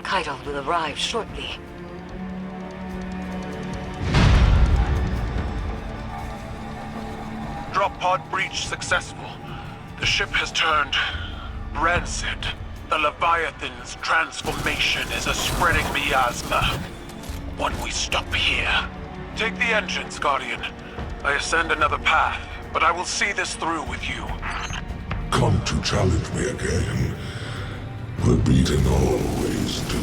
Caital will arrive shortly. Drop pod breach successful. The ship has turned rancid. The Leviathan's transformation is a spreading miasma. When we stop here, take the engines, Guardian. I ascend another path, but I will see this through with you. Come to challenge me again. The beaten always do.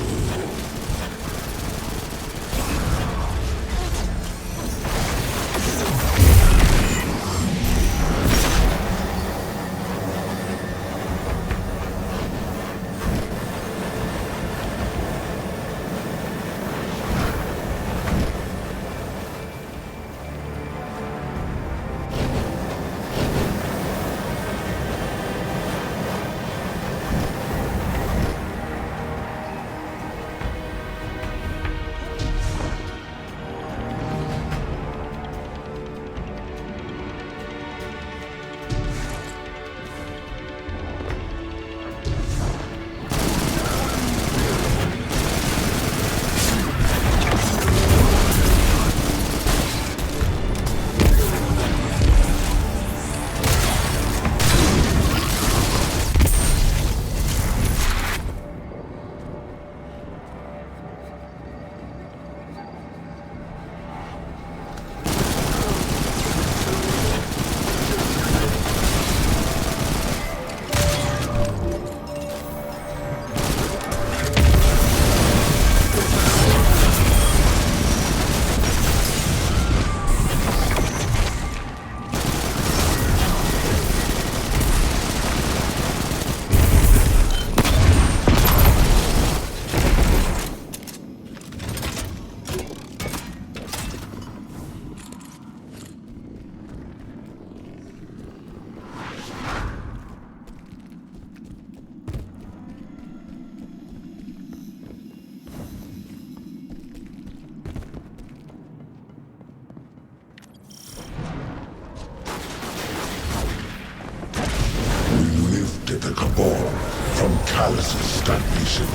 From Calus' stagnation.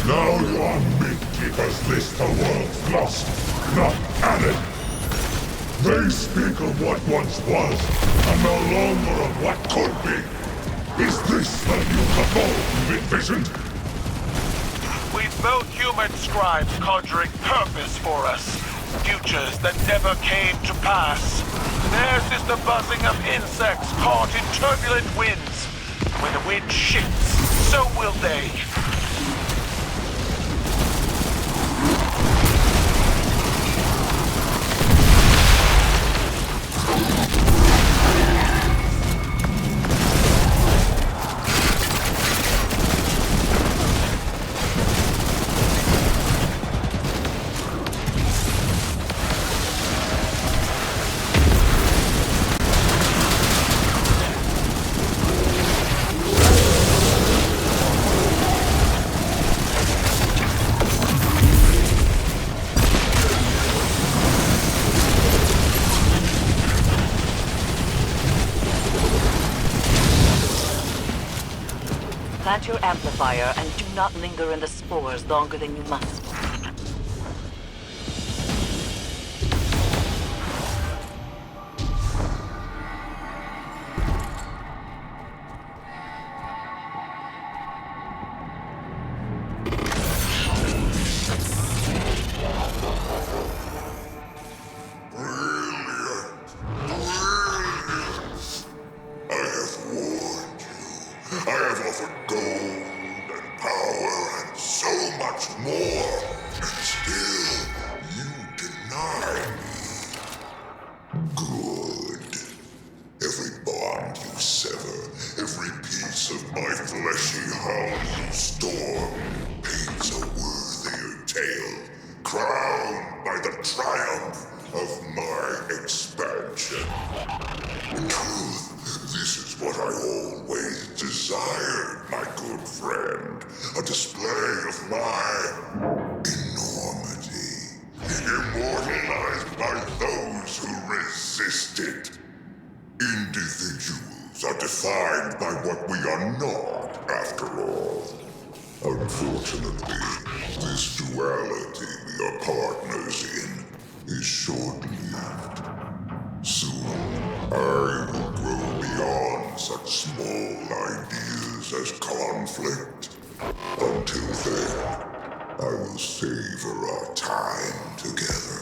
Now your Midkeepers list the world's lost, not added. They speak of what once was, and no longer of what could be. Is this the new cabal you've envisioned? We've built human scribes conjuring purpose for us. Futures that never came to pass. Theirs is the buzzing of insects caught in turbulent winds. When the wind shifts, so will they. Plant your amplifier and do not linger in the spores longer than you must. Individuals are defined by what we are not, after all. Unfortunately, This duality we are partners in is short-lived. Soon, I will grow beyond such small ideas as conflict. Until then, I will savor our time together.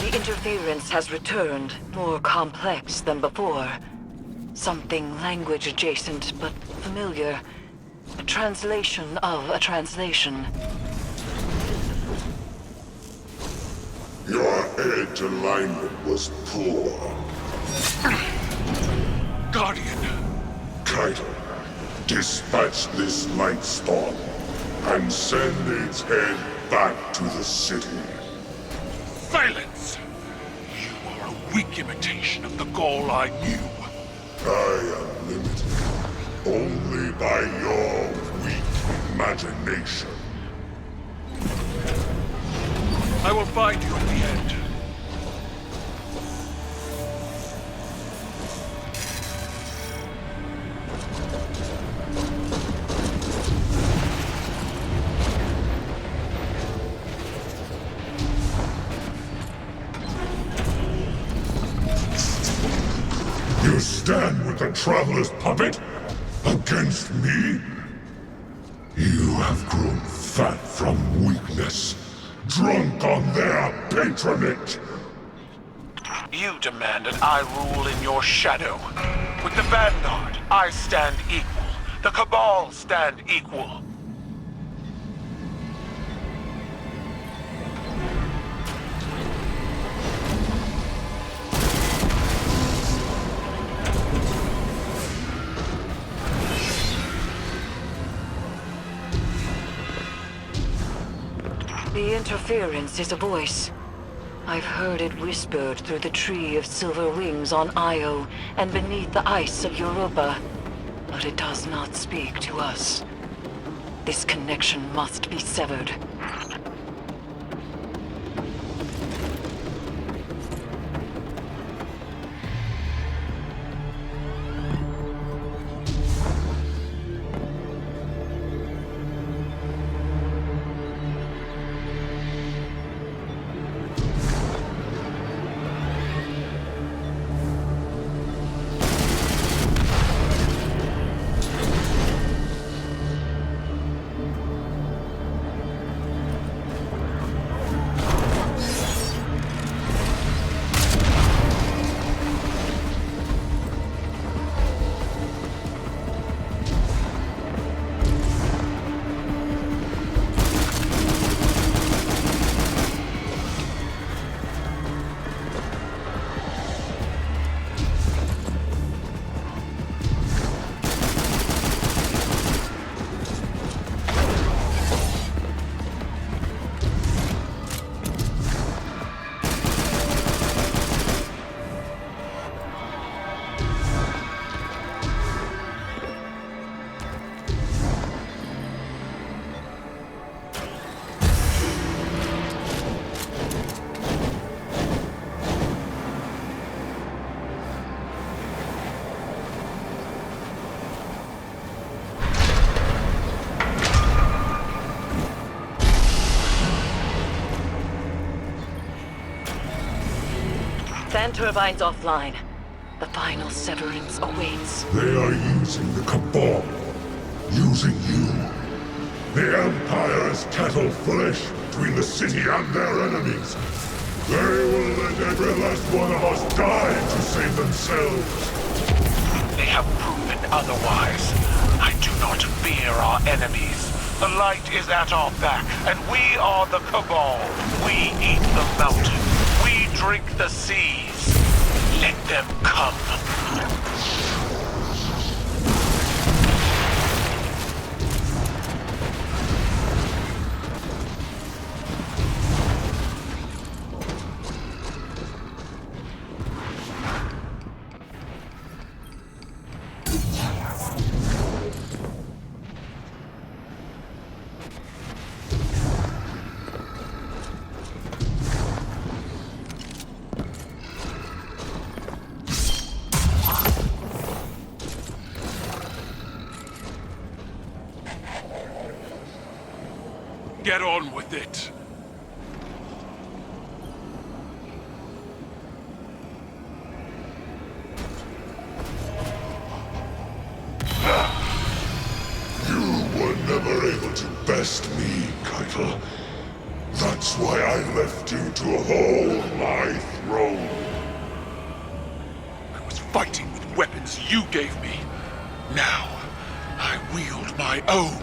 The interference has returned, more complex than before. Something language adjacent, but familiar. A translation of a translation. Your edge alignment was poor. Guardian! Caital, dispatch this light storm and send its head back to the city. Silence! You are a weak imitation of the Ghual I knew. I am limited only by your weak imagination. I will find you at the end. You stand with the Traveler's puppet against me? You have grown fat from weakness, drunk on their patronage. You demanded I rule in your shadow. With the Vanguard, I stand equal. The Cabal stand equal. The interference is a voice. I've heard it whispered through the tree of silver wings on Io and beneath the ice of Europa. But it does not speak to us. This connection must be severed. Fan turbines offline. The final severance awaits. They are using the Cabal. Using you. The Empire has cattle flesh between the city and their enemies. They will let every last one of us die to save themselves. They have proven otherwise. I do not fear our enemies. The light is at our back, and we are the Cabal. We eat the mountain. We drink the seas. Let them come. get on with it. You were never able to best me, Caital. That's why I left you to hold my throne. I was fighting with weapons you gave me. Now, I wield my own.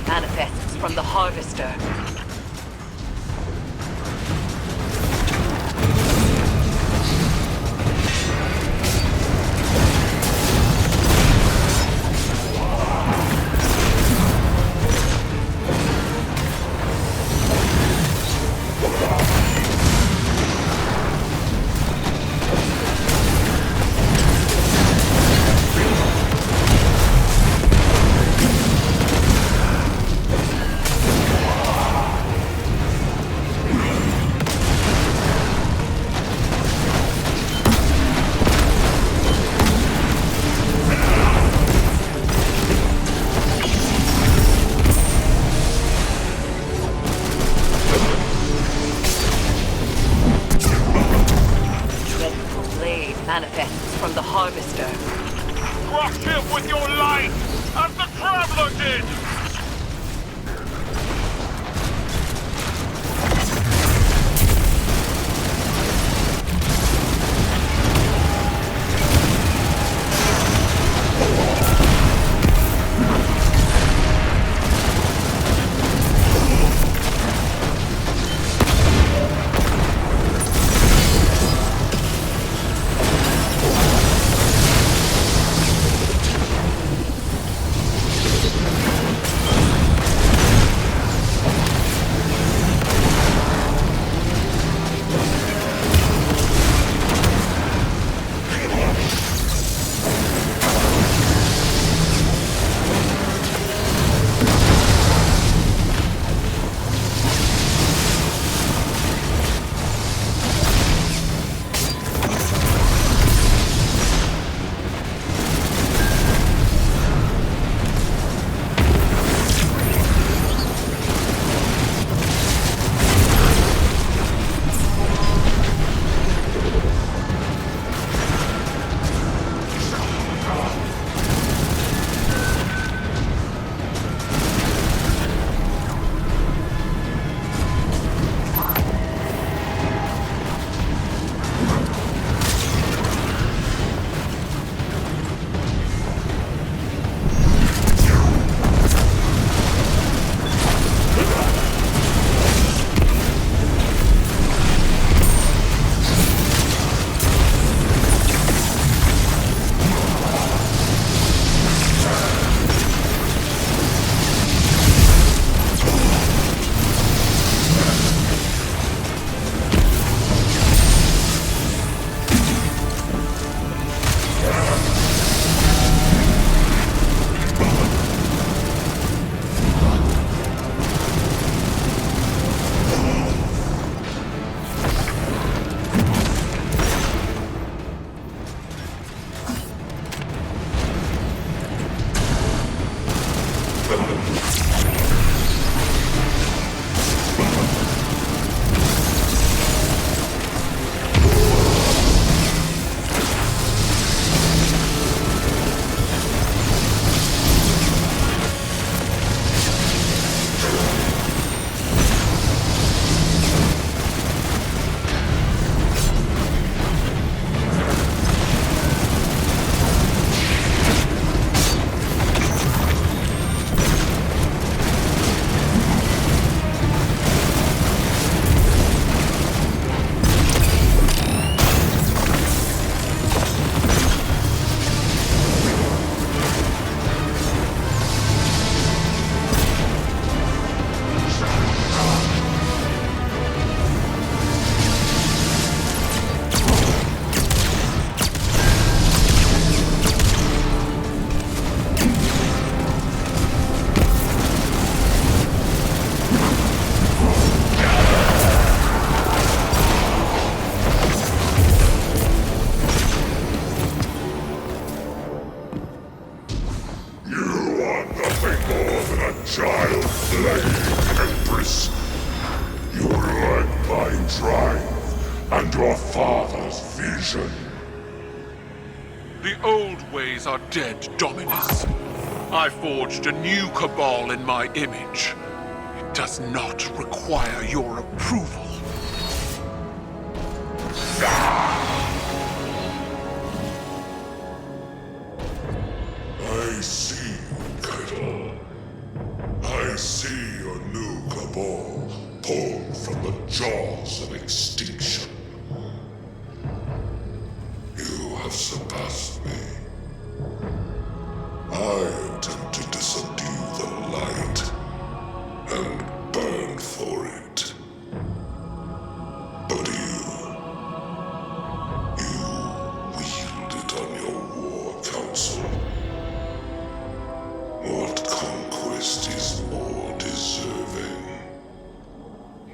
Manifests from the Harvester. Manifests from the Harvester. Crush him with your light, as the Traveler did! vision. The old ways are dead, Dominus. I forged a new Cabal in my image. It does not require your approval. I see you, Caital. I see your new Cabal pulled from the jaws of extinction. You have surpassed me. I attempted to subdue the light and burn for it. But you wield it on your war council. What conquest is more deserving?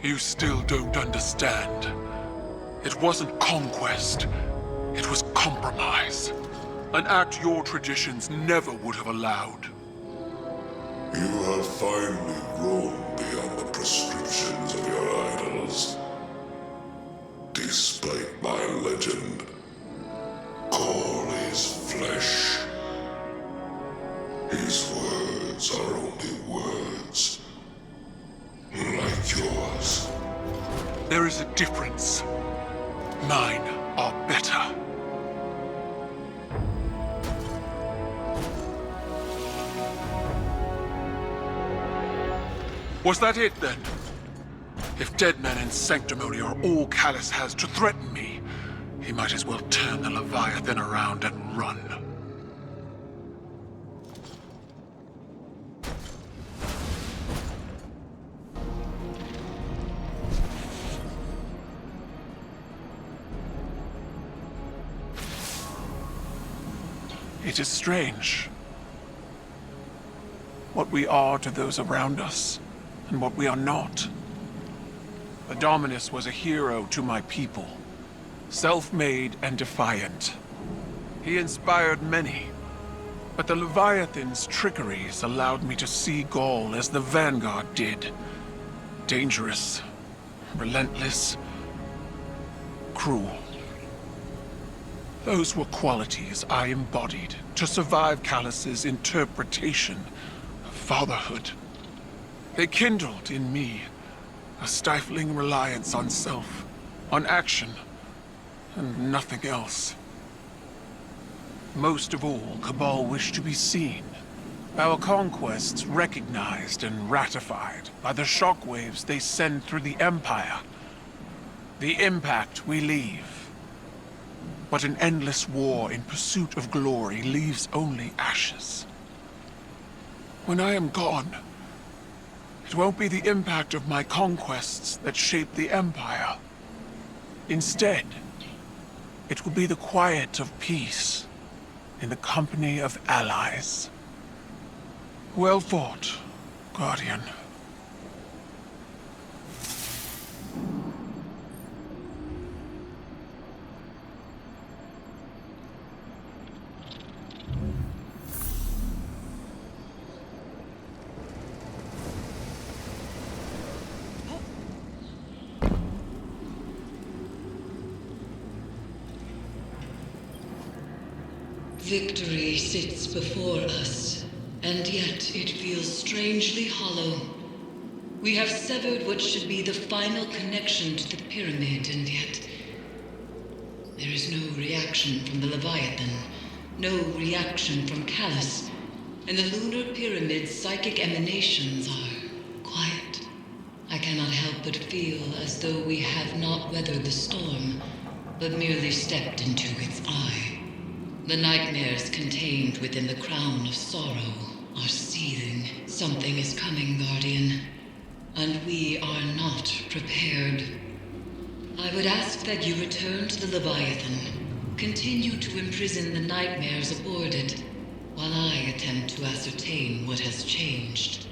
You still don't understand. It wasn't conquest. It was compromise. An act your traditions never would have allowed. You have finally grown beyond the prescriptions of your idols. Despite my legend, Ghual is flesh. His words are only words. Like yours. There is a difference. Mine are better. Was that it, then? If dead men and sanctimony are all Calus has to threaten me, he might as well turn the Leviathan around and run. It is strange. What we are to those around us, and what we are not. The Dominus was a hero to my people, self-made and defiant. He inspired many, but the Leviathan's trickeries allowed me to see Ghual as the Vanguard did. Dangerous, relentless, cruel. Those were qualities I embodied to survive Calus's interpretation of fatherhood. They kindled in me a stifling reliance on self, on action, and nothing else. Most of all, Cabal wished to be seen. Our conquests recognized and ratified by the shockwaves they send through the Empire. The impact we leave. But an endless war in pursuit of glory leaves only ashes. When I am gone, it won't be the impact of my conquests that shape the Empire. Instead, it will be the quiet of peace in the company of allies. Well fought, Guardian. Victory sits before us, and yet it feels strangely hollow. We have severed what should be the final connection to the pyramid, and yet there is no reaction from the Leviathan, no reaction from Calus, and the lunar pyramid's psychic emanations are quiet. I cannot help but feel as though we have not weathered the storm, but merely stepped into its eye. The nightmares contained within the crown of sorrow are seething. Something is coming, Guardian, and we are not prepared. I would ask that you return to the Leviathan, continue to imprison the nightmares aboard it, while I attempt to ascertain what has changed.